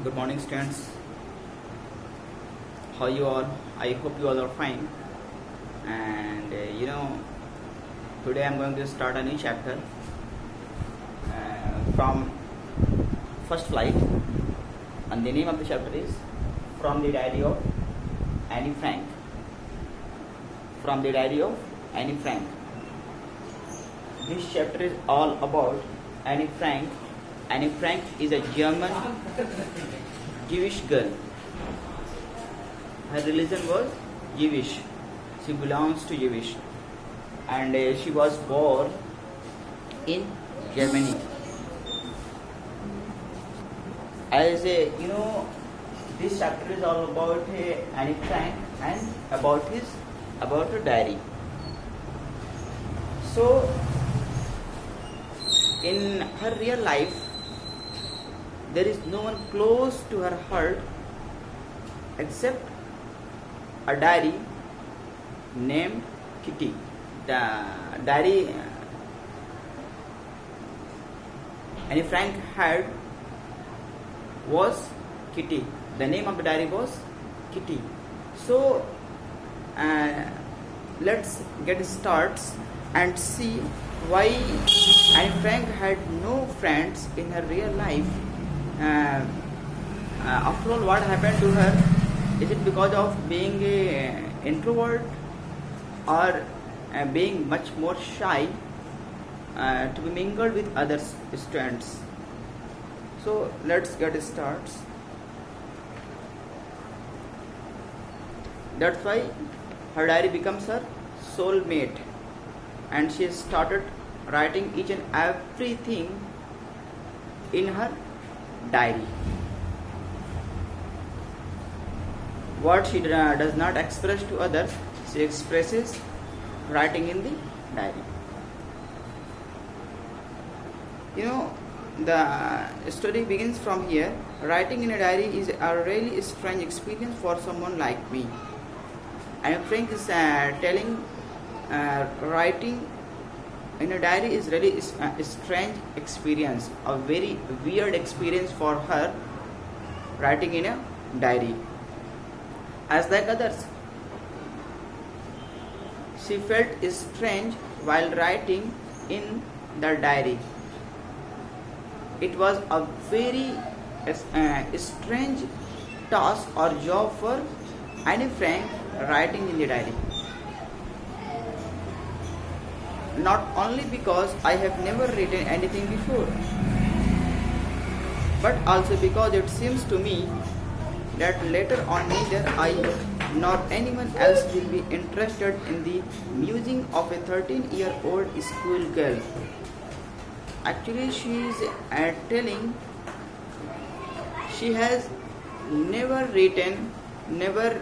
Good morning, students. How you all? I hope you all are fine. And today I'm going to start a new chapter from First Flight, and the name of the chapter is From the Diary of Annie Frank. From the Diary of Annie Frank. This chapter is all about Annie Frank. Annie Frank is a German Jewish girl. Her religion was Jewish. She belongs to Jewish, and she was born in Germany. As this chapter is all about Annie Frank and about her diary. So, in her real life, there is no one close to her heart except a diary named Kitty. The diary Annie Frank had was Kitty. The name of the diary was Kitty. So let's get started and see why Annie Frank had no friends in her real life. After all, what happened to her? Is it because of being an introvert or being much more shy to be mingled with other students? So let's get started. That's why her diary becomes her soulmate, and she started writing each and everything in her diary. What she does not express to others, she expresses writing in the diary. The story begins from here. Writing in a diary is a really strange experience for someone like me. And Frank is telling writing in a diary is really a strange experience, a very weird experience for her, writing in a diary. As like others, she felt strange while writing in the diary. It was a very strange task or job for Annie Frank, writing in the diary. Not only because I have never written anything before, but also because it seems to me that later on neither I nor anyone else will be interested in the musing of a 13-year-old schoolgirl. Actually, she is telling she has never written, never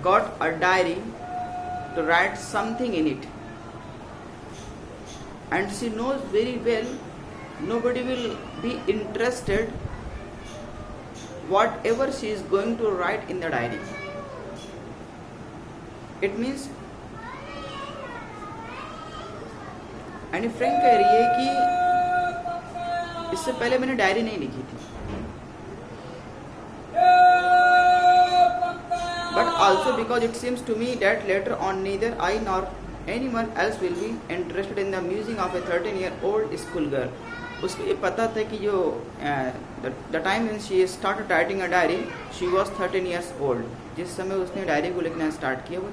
got a diary to write something in it. And she knows very well nobody will be interested whatever she is going to write in the diary. It means Anne Frank कह रही है कि इससे पहले मैंने diary नहीं लिखी थी, but also because it seems to me that later on neither I nor anyone else will be interested in the musing of a 13-year-old schoolgirl. उसको ये पता था कि जो the time when she started writing a diary, she was 13 years old. जिस समय उसने diary को लिखना स्टार्ट किया वो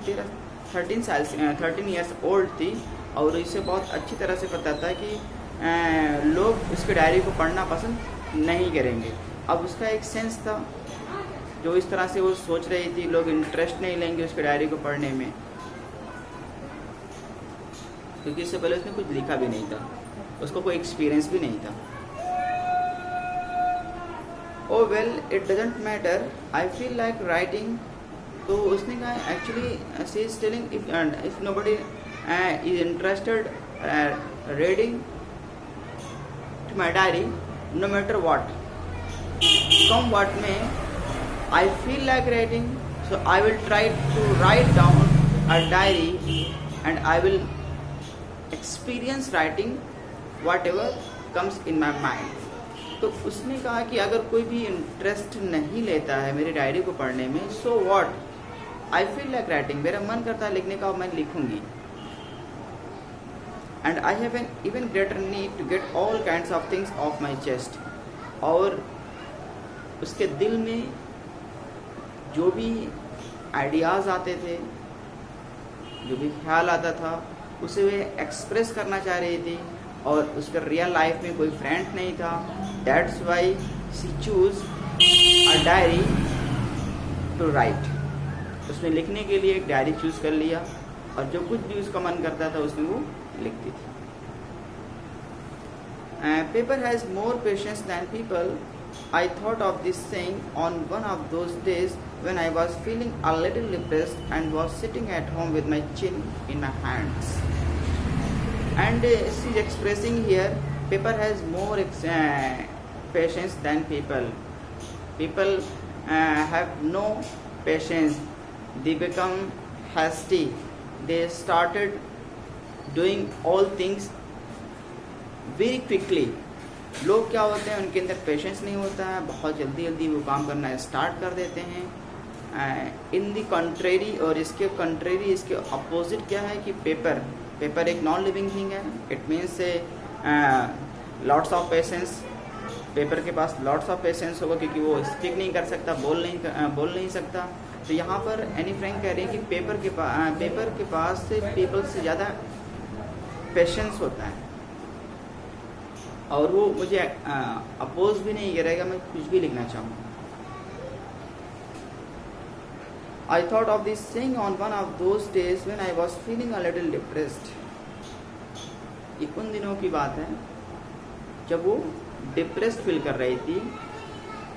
13 years old थी, और इसे बहुत अच्छी तरह से पता था कि लोग उसके डायरी को पढ़ना पसंद नहीं करेंगे. अब उसका एक सेंस था जो इस तरह से वो सोच रही थी, लोग इंटरेस्ट नहीं लेंगे उसके डायरी को पढ़ने में, क्योंकि इससे पहले उसने कुछ लिखा भी नहीं था, उसको कोई एक्सपीरियंस भी नहीं था. Oh well it doesn't matter, I feel like writing. तो उसने कहा actually she is telling if nobody is interested reading to my diary, no matter what, come what may, I feel like writing, so I will try to write down a diary and I will experience writing whatever comes in my mind. तो उसने कहा कि अगर कोई भी interest नहीं लेता है मेरी डायरी को पढ़ने में, so what? I feel like writing. मेरा मन करता है लिखने का और मैं लिखूंगी. And I have an even greater need to get all kinds of things off my chest. और उसके दिल में जो भी आइडियाज़ आते थे, जो भी ख्याल आता था, उसे वे एक्सप्रेस करना चाह रही थी और उसका रियल लाइफ में कोई फ्रेंड नहीं था. That's why she choose a diary to write. उसने लिखने के लिए एक डायरी चूज़ कर लिया और जो कुछ भी उसका मन करता था उसमें वो लिखती थी. Paper has more patience than people. I thought of this saying on one of those days when I was feeling a little depressed and was sitting at home with my chin in my hands. And she is expressing here, paper has more patience than people. People have no patience. They become hasty. They started doing all things very quickly. लोग क्या होते हैं, उनके अंदर patience नहीं होता है, बहुत जल्दी जल्दी वो काम करना स्टार्ट कर देते हैं. इन दी कंट्रेरी, और इसके कंट्रेरी, इसके अपोजिट क्या है कि पेपर एक नॉन लिविंग थिंग है. It means lots of patience. Paper के पास लॉट्स ऑफ पेशेंस होगा क्योंकि वो स्पीक नहीं कर सकता, बोल नहीं सकता. तो यहाँ पर एनी फ्रैंक कह रही है कि पेपर के पास से पीपल से ज़्यादा पेशेंस होता है और वो मुझे अपोज भी नहीं करेगा मैं कुछ भी लिखना चाहूँ. I thought of this saying on one of those days when I was feeling a little depressed. ये उन दिनों की बात है जब वो डिप्रेस्ड फील कर रही थी.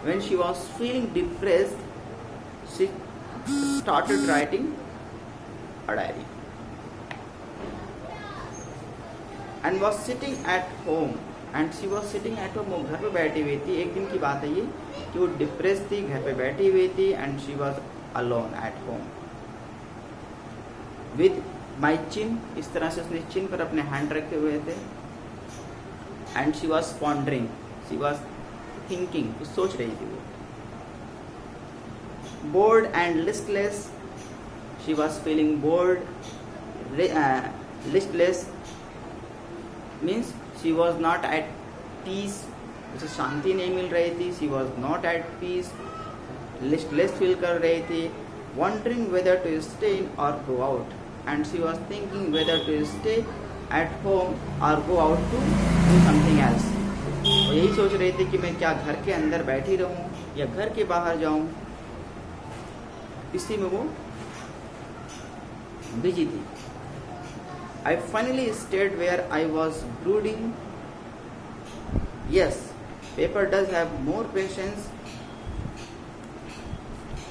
When she was feeling depressed, she started writing a diary and was sitting at home. And she was sitting at home. वो घर पे बैठी हुई थी. एक दिन की बात है ये कि वो डिप्रेस थी, घर पे बैठी हुई थी. And she was alone at home with my chin. इस तरह से उसने चिन पर अपने हैंड रखे हुए थे. And she was pondering, she was thinking, कुछ सोच रही थी वो. Bored and listless. She was feeling bored. Listless means she was not at peace. उसे शांति नहीं मिल रही थी. She was not at peace. Listless feel कर रही थी. Wondering whether to stay in और go out. And she was thinking whether to stay at home और go out to do something else. वो यही सोच रही थी कि मैं क्या घर के अंदर बैठी रहूं या घर के बाहर जाऊं. इसी में वो बिजी थी. I finally stayed where I was brooding. Yes, paper does have more patience.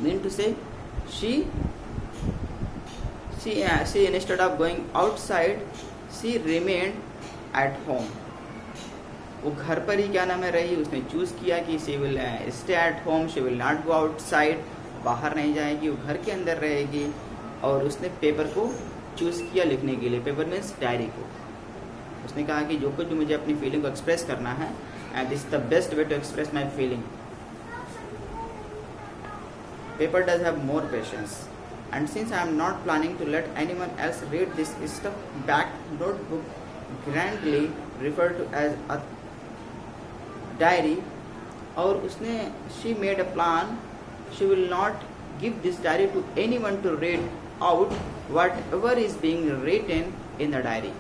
Mean to say, she instead of going outside, she remained at home. वो घर पर ही क्या नाम है रही. उसने चूज किया कि she will stay at home. She will not go outside. बाहर नहीं जाएगी, वो घर के अंदर रहेगी. और उसने पेपर को चूज़ किया लिखने के लिए. पेपर मीन्स डायरी को. उसने कहा कि जो कुछ भी मुझे अपनी फीलिंग को एक्सप्रेस करना है, and this is the best way to express my feeling. Paper does have more patience. And since I am not planning to let anyone else read this stuff back notebook grandly refer to as a diary. और उसने she made a plan. She will not give this diary to anyone to read out whatever is being written in the diary.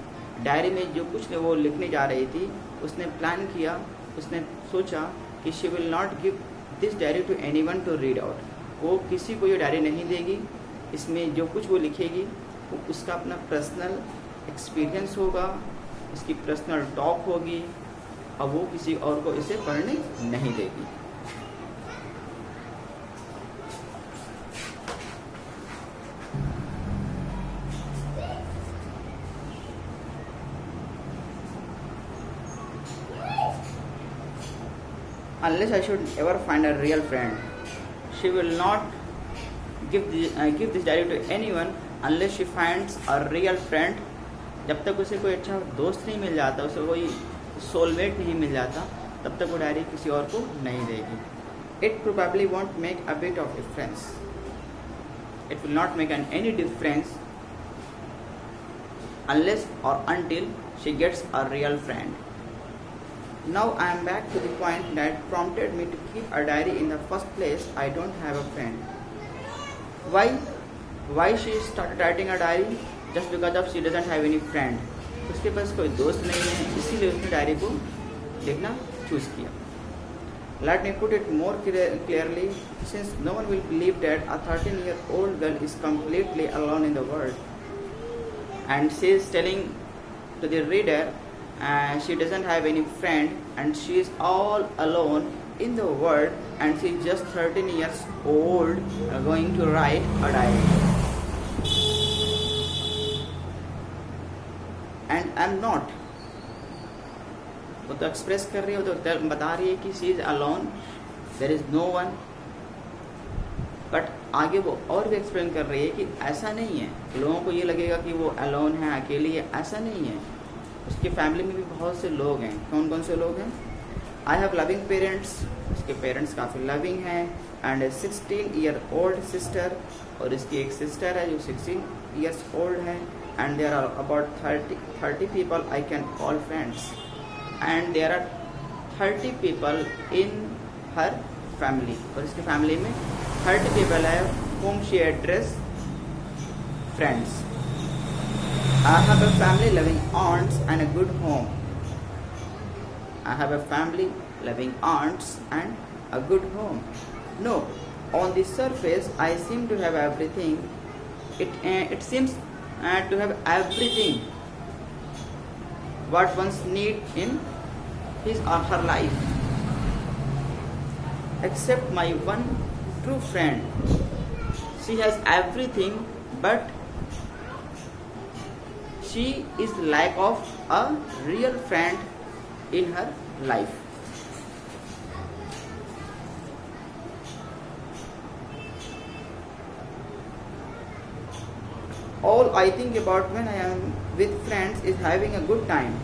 Diary में जो कुछ वो लिखने जा रही थी, उसने प्लान किया, उसने सोचा कि she will not give this diary to anyone to read out. वो किसी को ये डायरी नहीं देगी. इसमें जो कुछ वो लिखेगी वो उसका अपना पर्सनल एक्सपीरियंस होगा, इसकी पर्सनल टॉक होगी और वो किसी और को इसे पढ़ने नहीं देगी. Unless I should ever find a real friend, she will not give this diary to anyone unless she finds a real friend. जब तक उसे कोई अच्छा दोस्त नहीं मिल जाता, उसे कोई सोलमेट नहीं मिल जाता तब तक वो डायरी किसी और को नहीं देगी. It probably won't make a bit of difference. It will not make any difference unless or until she gets a real friend. Now I am back to the point that prompted me to keep a diary in the first place. I don't have a friend. Why she started writing a diary? Just because of she doesn't have any friend. उसके पास कोई दोस्त नहीं है, इसीलिए उसने diary को लिखना choose किया. Let me put it more clearly, since no one will believe that a 13-year-old girl is completely alone in the world. And she is telling to the reader she doesn't have any friend and she is all alone in the world and she is just 13 years old going to write a diary. And I am not. वो तो express कर रही है, वो तो बता रही है कि she is alone, there is no one. But आगे वो और भी एक्सप्लेन कर रही है कि ऐसा नहीं है. लोगों को ये लगेगा कि वो अलोन है, अकेली है. ऐसा नहीं है. उसके फैमिली में भी बहुत से लोग हैं. कौन कौन से लोग हैं? I have loving parents. उसके पेरेंट्स काफ़ी लविंग हैं. And A 16-year-old sister. और इसकी एक सिस्टर है जो 16 years old है. And there are about 30 people I can call friends. And there are 30 people in her family. और इसकी फैमिली में 30 people है whom she address friends. I have a family loving aunts and a good home. I have a family loving aunts and a good home. No, on the surface I seem to have everything. It seems to have everything what one's need in his or her life, except my one true friend. She has everything, but she is lack of a real friend in her life. All I think about when I am with friends is having a good time.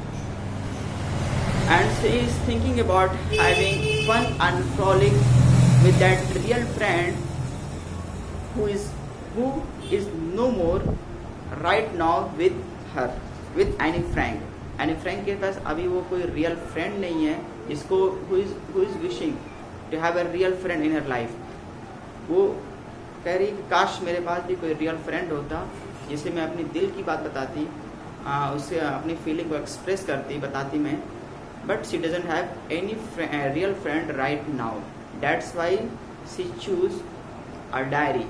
And she is thinking about having fun and frolic with that real friend who is no more right now with her, with Annie Frank. Annie Frank के पास अभी वो कोई real friend नहीं है जिसको who is wishing to have a real friend in her life. वो कह रही कि काश मेरे पास भी कोई real friend होता जिसे मैं अपनी दिल की बात बताती, उससे अपनी फीलिंग को एक्सप्रेस करती, बताती मैं. But she doesn't have any real friend right now. That's why she choose a diary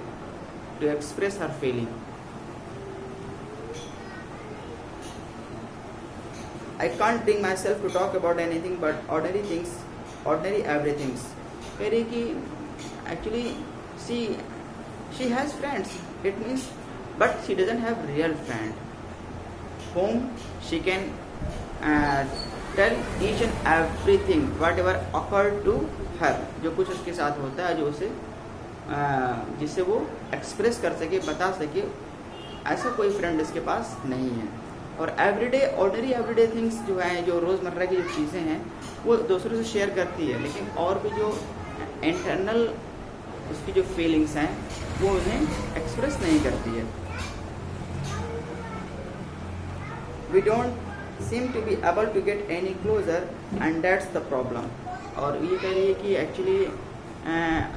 to express her feeling. I can't bring myself to talk about anything but ordinary things, ordinary everythings. कह रही कि actually she has friends. It means, but she doesn't have real friend whom she can tell each and everything whatever occurred to her. जो कुछ उसके साथ होता है जो उसे जिससे वो एक्सप्रेस कर सके, बता सके, ऐसा कोई फ्रेंड इसके पास नहीं है. और एवरीडे ऑर्डिनरी एवरीडे थिंग्स जो हैं, जो रोज़मर्रा की जो चीज़ें हैं वो दूसरों से शेयर करती है, लेकिन और भी जो इंटरनल उसकी जो फीलिंग्स हैं वो उन्हें एक्सप्रेस नहीं करती है. We don't seem to be able to get any closer and that's the problem. और ये कह रही है कि एक्चुअली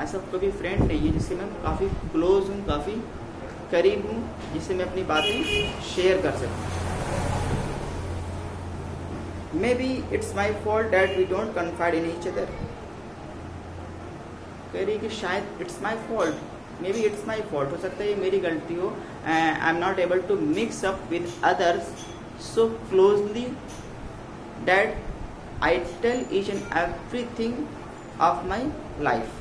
ऐसा कोई फ्रेंड नहीं है जिससे मैं काफ़ी क्लोज हूँ, काफ़ी करीब हूँ, जिससे मैं अपनी बातें शेयर कर सकूँ. Maybe it's my fault that we don't confide in each other. कह रही है कि शायद it's my fault, maybe it's my fault, हो सकता है ये मेरी गलती हो. I'm not able to mix up with others so closely that I tell each and everything of my life.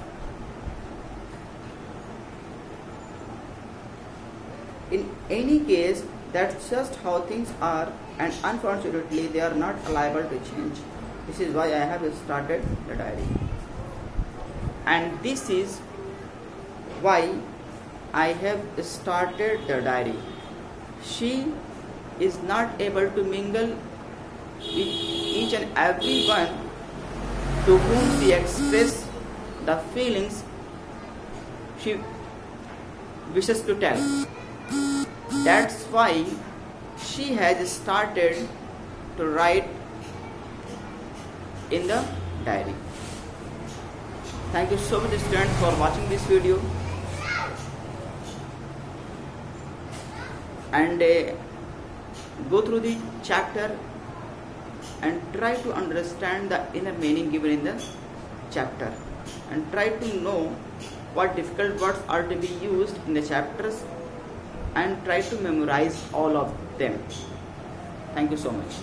In any case, that's just how things are, and unfortunately they are not liable to change. This is why I have started the diary, and this is why I have started the diary. She is not able to mingle with each and every one to whom she expressed the feelings she wishes to tell. That's why she has started to write in the diary. Thank you so much, students, for watching this video, and go through the chapter and try to understand the inner meaning given in the chapter, and try to know what difficult words are to be used in the chapters, and try to memorize all of them. Thank you so much.